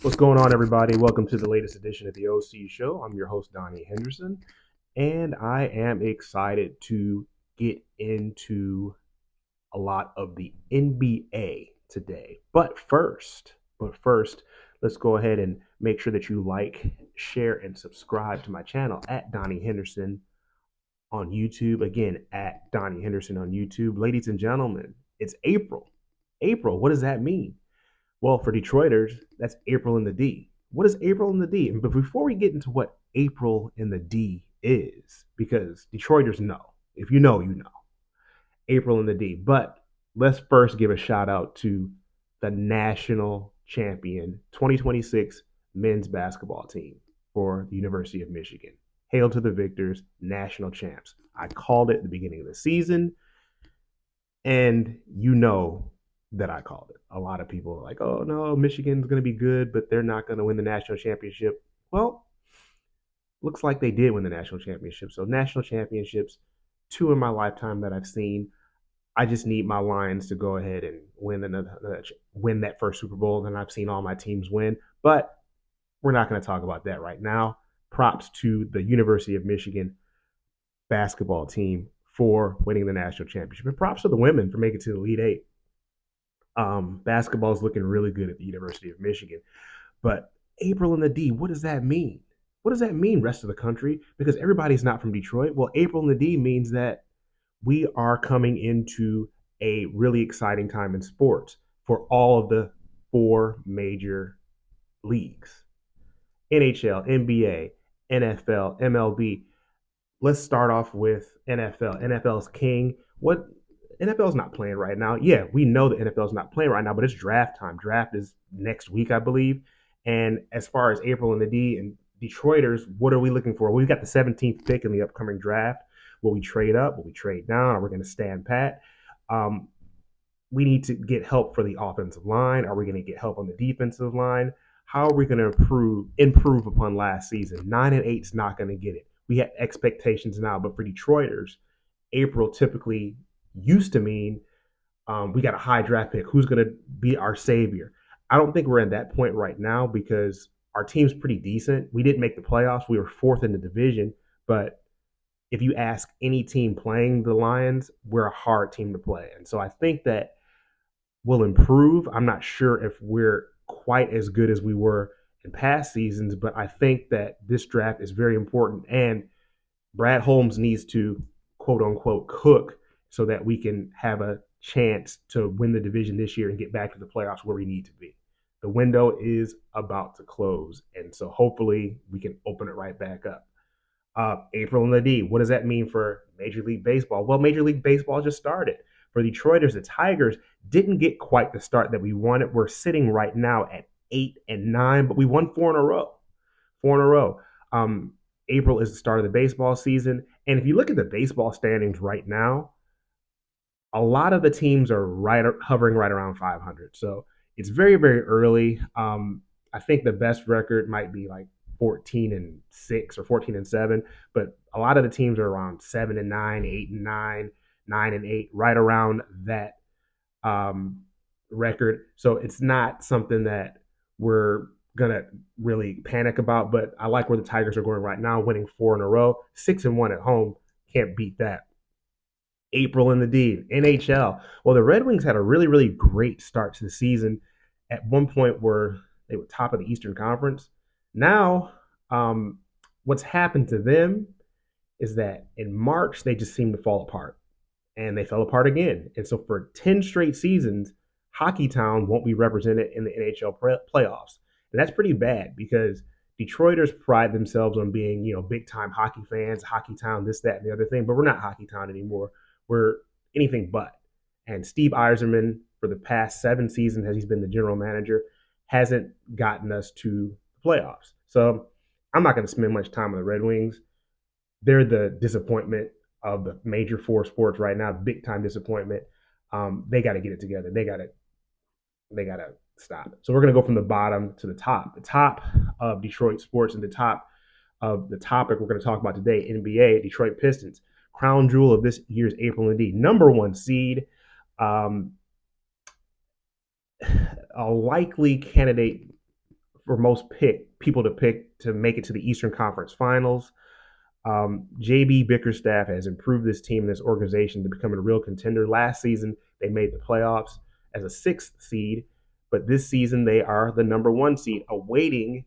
What's going on, everybody? Welcome to the latest edition of the OC Show. I'm your host, Donnie Henderson, and I am excited to get into a lot of the NBA today. But first, let's go ahead and make sure that you like, share, and subscribe to my channel at Donnie Henderson on YouTube. Again, at Donnie Henderson on YouTube. Ladies and gentlemen, it's April. April, what does that mean? Well, for Detroiters, that's April in the D. What is April in the D? But before we get into what April in the D is, because Detroiters know, if you know, you know, April in the D. But let's first give a shout out to the national champion 2026 men's basketball team for the University of Michigan. Hail to the victors, national champs. I called it at the beginning of the season, and you know that I called it. A lot of people are like, oh no, Michigan's going to be good, but they're not going to win the national championship. Well, looks like they did win the national championship. So, national championships, two in my lifetime that I've seen. I just need my Lions to go ahead and win that first Super Bowl. And I've seen all my teams win, but we're not going to talk about that right now. Props to the University of Michigan basketball team for winning the national championship, and props to the women for making it to the Elite Eight. Basketball is looking really good at the University of Michigan. But April in the D, what does that mean? What does that mean, rest of the country? Because everybody's not from Detroit. Well, April in the D means that we are coming into a really exciting time in sports for all of the four major leagues: NHL, NBA, NFL, MLB. Let's start off with NFL. NFL's king. What NFL's not playing right now. Yeah, we know the NFL's not playing right now, but it's draft time. Draft is next week, I believe. And as far as April and the D and Detroiters, what are we looking for? We've got the 17th pick in the upcoming draft. Will we trade up? Will we trade down? Are we going to stand pat? Um, we need to get help for the offensive line. Are we going to get help on the defensive line? How are we going to improve upon last season? 9-8 is not going to get it. We have expectations now, but for Detroiters, April typically used to mean we got a high draft pick. Who's going to be our savior? I don't think we're at that point right now because our team's pretty decent. We didn't make the playoffs. We were fourth in the division, but if you ask any team playing the Lions, we're a hard team to play. And so I think that we'll improve. I'm not sure if we're quite as good as we were in past seasons, but I think that this draft is very important. And Brad Holmes needs to quote unquote cook so that we can have a chance to win the division this year and get back to the playoffs where we need to be. The window is about to close, and so hopefully we can open it right back up. April in the D. What does that mean for Major League Baseball? Well, Major League Baseball just started. For the Detroiters, the Tigers didn't get quite the start that we wanted. We're sitting right now at 8-9, but we won four in a row. Four in a row. April is the start of the baseball season, and if you look at the baseball standings right now, a lot of the teams are hovering right around 500. So it's very very early. I think the best record might be like 14-6 or 14-7, but a lot of the teams are around 7-9, 8-9, 9-8, right around that um, record. So it's not something that we're gonna really panic about. But I like where the Tigers are going right now, winning four in a row, 6-1 at home. Can't beat that. April in the D, NHL. Well, the Red Wings had a really, really great start to the season. At one point, where they were top of the Eastern Conference. Now, what's happened to them is that in March they just seemed to fall apart, and they fell apart again. And so for 10 straight seasons, Hockey Town won't be represented in the NHL playoffs, and that's pretty bad because Detroiters pride themselves on being, big time hockey fans, Hockey Town, this, that, and the other thing. But we're not Hockey Town anymore. We're anything but. And Steve Yzerman, for the past 7 seasons, as he's been the general manager, hasn't gotten us to the playoffs. So I'm not going to spend much time on the Red Wings. They're the disappointment of the major four sports right now, big time disappointment. They got to get it together. They got to stop. So we're going to go from the bottom to the top. The top of Detroit sports and the top of the topic we're going to talk about today, NBA, Detroit Pistons, crown jewel of this year's April and D, number one seed, um, a likely candidate for most people to pick to make it to the Eastern Conference Finals. JB Bickerstaff has improved this team, this organization, to becoming a real contender. Last season, they made the playoffs as a sixth seed, but this season they are the number one seed, awaiting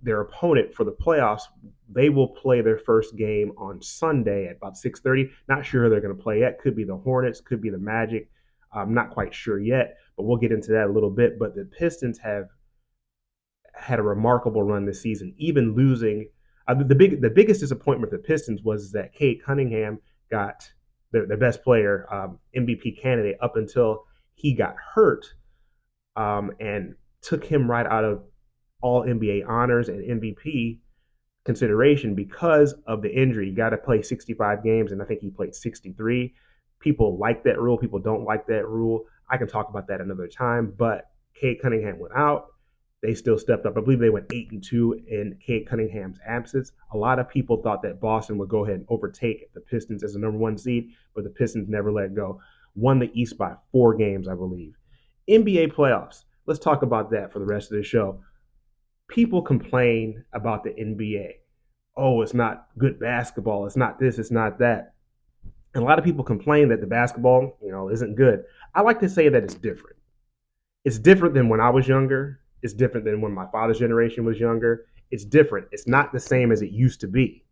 their opponent for the playoffs. They will play their first game on Sunday at about 6:30. Not sure who they're going to play yet. Could be the Hornets, could be the Magic. I'm not quite sure yet, but we'll get into that a little bit. But the Pistons have had a remarkable run this season, even losing. The biggest disappointment for the Pistons was that Cade Cunningham got their best player, MVP candidate, up until he got hurt, and took him right out of all NBA honors and MVP consideration because of the injury. You got to play 65 games, and I think he played 63. People like that rule. People don't like that rule. I can talk about that another time. But Cade Cunningham went out. They still stepped up. I believe they went 8-2 in Cade Cunningham's absence. A lot of people thought that Boston would go ahead and overtake the Pistons as the number one seed, but the Pistons never let go. Won the East by 4 games, I believe. NBA playoffs. Let's talk about that for the rest of the show. People complain about the NBA. Oh, it's not good basketball. It's not this. It's not that. And a lot of people complain that the basketball, isn't good. I like to say that it's different. It's different than when I was younger. It's different than when my father's generation was younger. It's different. It's not the same as it used to be.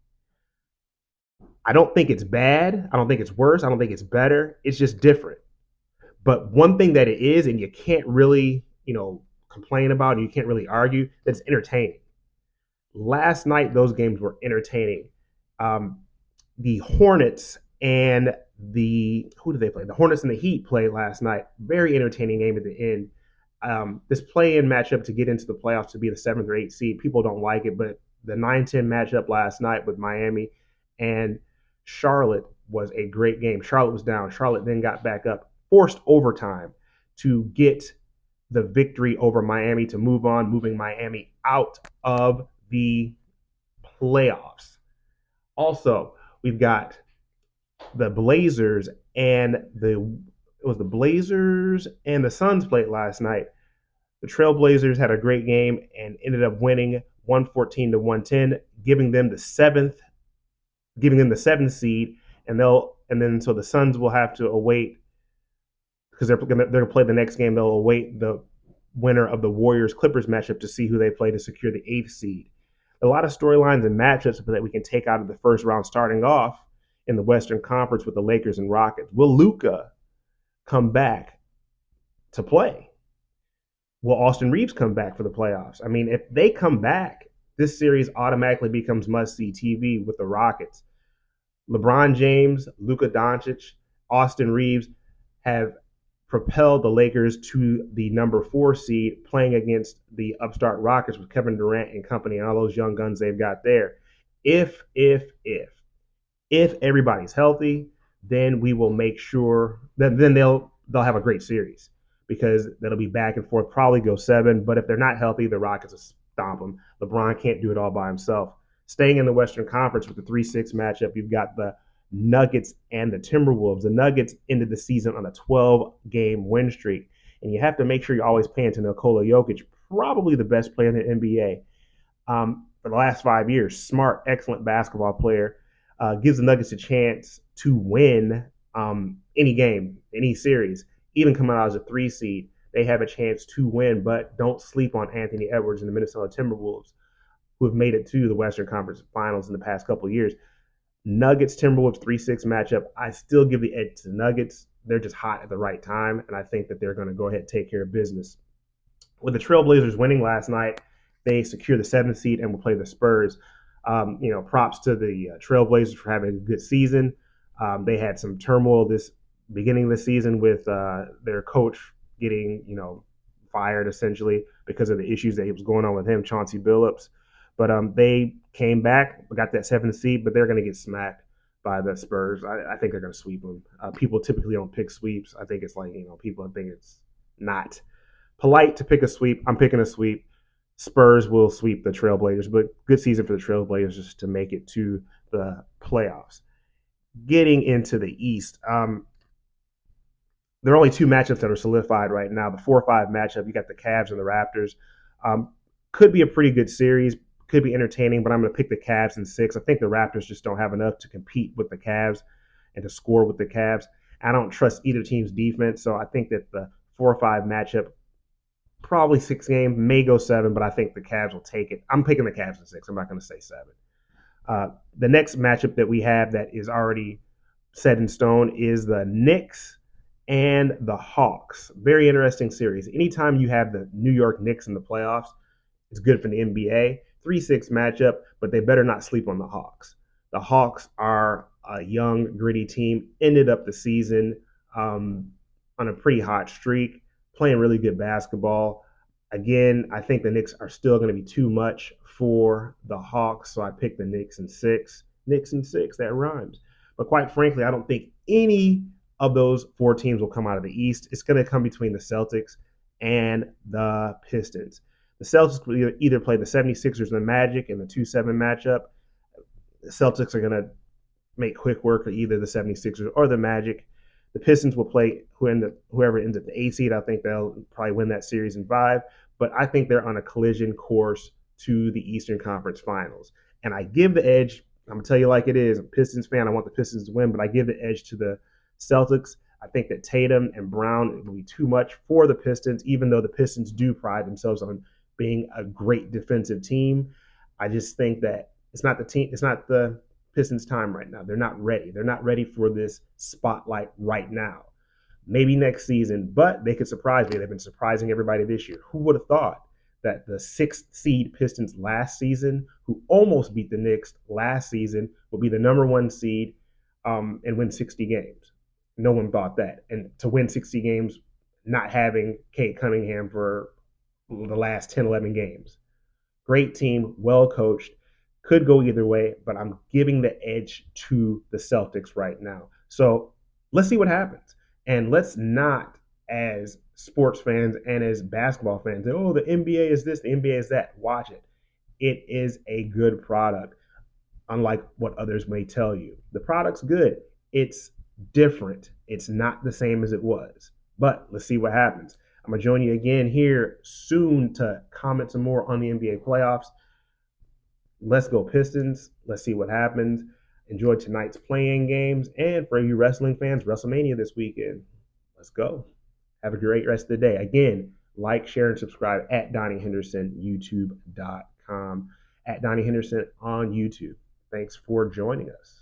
I don't think it's bad. I don't think it's worse. I don't think it's better. It's just different. But one thing that it is, and you can't really, complain about, and you can't really argue, that's entertaining. Last night, those games were entertaining. The Hornets and who did they play? The Hornets and the Heat played last night. Very entertaining game at the end. This play-in matchup to get into the playoffs to be the 7th or 8th seed, people don't like it, but the 9-10 matchup last night with Miami and Charlotte was a great game. Charlotte was down. Charlotte then got back up, forced overtime to get the victory over Miami to move on, moving Miami out of the playoffs. Also, we've got the Blazers and the Suns played last night. The Trailblazers had a great game and ended up winning 114-110, giving them the seventh seed, and so the Suns will have to await, because they're going to play the next game. They'll await the winner of the Warriors Clippers matchup to see who they play to secure the 8th seed. A lot of storylines and matchups that we can take out of the first round, starting off in the Western Conference with the Lakers and Rockets. Will Luka come back to play? Will Austin Reeves come back for the playoffs? I mean, if they come back, this series automatically becomes must-see TV with the Rockets. LeBron James, Luka Doncic, Austin Reeves have propelled the Lakers to the number 4 seed, playing against the upstart Rockets with Kevin Durant and company and all those young guns they've got there. If everybody's healthy, then we will make sure that then they'll have a great series, because that'll be back and forth, probably go 7. But if they're not healthy, the Rockets will stomp them. LeBron can't do it all by himself. Staying in the Western Conference with the 3-6 matchup, you've got the Nuggets and the Timberwolves. The Nuggets ended the season on a 12-game win streak, and you have to make sure you're always paying to Nikola Jokic, probably the best player in the NBA for the last 5 years. Smart, excellent basketball player. Gives the Nuggets a chance to win any game, any series. Even coming out as a 3 seed, they have a chance to win. But don't sleep on Anthony Edwards and the Minnesota Timberwolves, who have made it to the Western Conference Finals in the past couple of years. Nuggets Timberwolves 3-6 matchup. I still give the edge to the Nuggets. They're just hot at the right time, and I think that they're going to go ahead and take care of business. With the Trailblazers winning last night, they secure the 7th seed and will play the Spurs. Props to the Trailblazers for having a good season. They had some turmoil this beginning of the season with their coach getting, fired essentially because of the issues that was going on with him, Chauncey Billups. But they came back, got that 7th seed, but they're going to get smacked by the Spurs. I think they're going to sweep them. People typically don't pick sweeps. I think it's like, people think it's not polite to pick a sweep. I'm picking a sweep. Spurs will sweep the Trailblazers, but good season for the Trailblazers just to make it to the playoffs. Getting into the East, there are only 2 matchups that are solidified right now. The 4-5 matchup, you got the Cavs and the Raptors. Could be a pretty good series, could be entertaining, but I'm going to pick the Cavs in 6. I think the Raptors just don't have enough to compete with the Cavs and to score with the Cavs. I don't trust either team's defense, so I think that the 4 or 5 matchup, probably 6 games, may go 7, but I think the Cavs will take it. I'm picking the Cavs in 6. I'm not going to say 7. The next matchup that we have that is already set in stone is the Knicks and the Hawks. Very interesting series. Anytime you have the New York Knicks in the playoffs, it's good for the NBA. 3-6 matchup, but they better not sleep on the Hawks. The Hawks are a young, gritty team. Ended up the season on a pretty hot streak, playing really good basketball. Again, I think the Knicks are still going to be too much for the Hawks, so I picked the Knicks in 6. Knicks in 6, that rhymes. But quite frankly, I don't think any of those 4 teams will come out of the East. It's going to come between the Celtics and the Pistons. The Celtics will either play the 76ers and the Magic in the 2-7 matchup. The Celtics are going to make quick work of either the 76ers or the Magic. The Pistons will play whoever ends up the 8 seed. I think they'll probably win that series in 5. But I think they're on a collision course to the Eastern Conference Finals. And I give the edge, I'm going to tell you like it is. I'm a Pistons fan. I want the Pistons to win, but I give the edge to the Celtics. I think that Tatum and Brown will be too much for the Pistons, even though the Pistons do pride themselves on being a great defensive team. I just think that it's not the Pistons' time right now. They're not ready. They're not ready for this spotlight right now. Maybe next season, but they could surprise me. They've been surprising everybody this year. Who would have thought that the 6th seed Pistons last season, who almost beat the Knicks last season, will be the number 1 seed and win 60 games? No one thought that. And to win 60 games, not having Kate Cunningham for the last 10, 11 games. Great team, well coached. Could go either way, but I'm giving the edge to the Celtics right now. So let's see what happens. And let's not, as sports fans and as basketball fans, say, oh, the NBA is this, the NBA is that. Watch it. It is a good product, unlike what others may tell you. The product's good. It's different. It's not the same as it was. But let's see what happens. I'm going to join you again here soon to comment some more on the NBA playoffs. Let's go Pistons. Let's see what happens. Enjoy tonight's playing games. And for you wrestling fans, WrestleMania this weekend. Let's go. Have a great rest of the day. Again, like, share, and subscribe at Donnie Henderson, YouTube.com. At Donnie Henderson on YouTube. Thanks for joining us.